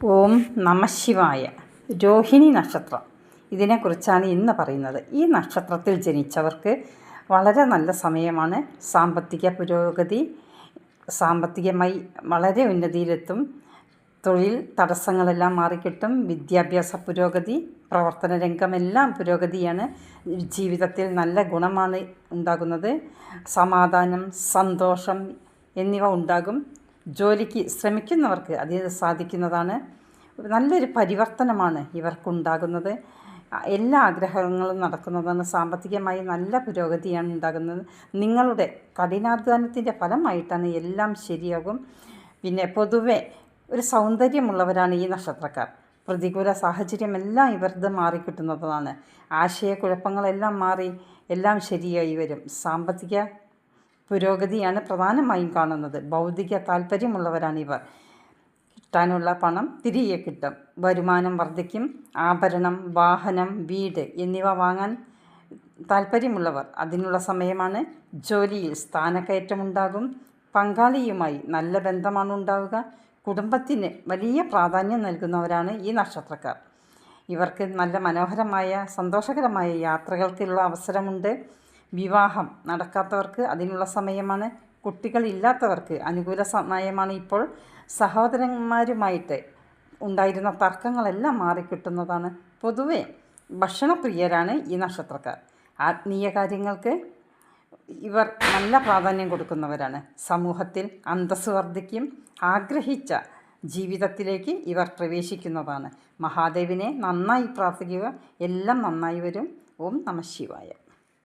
ഓം നമഃശിവായ. രോഹിണി നക്ഷത്രം, ഇതിനെക്കുറിച്ചാണ് ഇന്ന് പറയുന്നത്. ഈ നക്ഷത്രത്തിൽ ജനിച്ചവർക്ക് വളരെ നല്ല സമയമാണ്. സാമ്പത്തിക പുരോഗതി, സാമ്പത്തികമായി വളരെ ഉന്നതിയിലെത്തും. തൊഴിൽ തടസ്സങ്ങളെല്ലാം മാറിക്കിട്ടും. വിദ്യാഭ്യാസ പുരോഗതി, പ്രവർത്തന രംഗമെല്ലാം പുരോഗതിയാണ്. ജീവിതത്തിൽ നല്ല ഗുണമാണ് ഉണ്ടാകുന്നത്. സമാധാനം, സന്തോഷം എന്നിവ ഉണ്ടാകും. ജോലിക്ക് ശ്രമിക്കുന്നവർക്ക് അതിന് സാധിക്കുന്നതാണ്. നല്ലൊരു പരിവർത്തനമാണ് ഇവർക്കുണ്ടാകുന്നത്. എല്ലാ ആഗ്രഹങ്ങളും നടക്കുന്നതാണ്. സാമ്പത്തികമായി നല്ല പുരോഗതിയാണ് ഉണ്ടാകുന്നത്. നിങ്ങളുടെ കഠിനാധ്വാനത്തിൻ്റെ ഫലമായിട്ടാണ് എല്ലാം ശരിയാകും. പിന്നെ പൊതുവെ ഒരു സൗന്ദര്യമുള്ളവരാണ് ഈ നക്ഷത്രക്കാർ. പ്രതികൂല സാഹചര്യമെല്ലാം ഇവർക്ക് മാറിക്കിട്ടുന്നതാണ്. ആശയക്കുഴപ്പങ്ങളെല്ലാം മാറി എല്ലാം ശരിയായി വരും. സാമ്പത്തിക പുരോഗതിയാണ് പ്രധാനമായും കാണുന്നത്. ഭൗതിക താല്പര്യമുള്ളവരാണ് ഇവർ. കിട്ടാനുള്ള പണം തിരികെ കിട്ടും. വരുമാനം വർദ്ധിക്കും. ആഭരണം, വാഹനം, വീട് എന്നിവ വാങ്ങാൻ താല്പര്യമുള്ളവർ അതിനുള്ള സമയമാണ്. ജോലിയിൽ സ്ഥാനക്കയറ്റമുണ്ടാകും. പങ്കാളിയുമായി നല്ല ബന്ധമാണ് ഉണ്ടാവുക. കുടുംബത്തിന് വലിയ പ്രാധാന്യം നൽകുന്നവരാണ് ഈ നക്ഷത്രക്കാർ. ഇവർക്ക് നല്ല മനോഹരമായ സന്തോഷകരമായ യാത്രകൾക്കുള്ള അവസരമുണ്ട്. വിവാഹം നടക്കാത്തവർക്ക് അതിനുള്ള സമയമാണ്. കുട്ടികളില്ലാത്തവർക്ക് അനുകൂല സമയമാണ് ഇപ്പോൾ. സഹോദരന്മാരുമായിട്ട് ഉണ്ടായിരുന്ന തർക്കങ്ങളെല്ലാം മാറിക്കിട്ടുന്നതാണ്. പൊതുവെ ഭക്ഷണപ്രിയരാണ് ഈ നക്ഷത്രക്കാർ. ആത്മീയ കാര്യങ്ങൾക്ക് ഇവർ നല്ല പ്രാധാന്യം കൊടുക്കുന്നവരാണ്. സമൂഹത്തിൽ അന്തസ്സ് വർദ്ധിക്കും. ആഗ്രഹിച്ച ജീവിതത്തിലേക്ക് ഇവർ പ്രവേശിക്കുന്നതാണ്. മഹാദേവിനെ നന്നായി പ്രാർത്ഥിക്കുക. എല്ലാം നന്നായി വരും. ഓം നമഃശിവായ.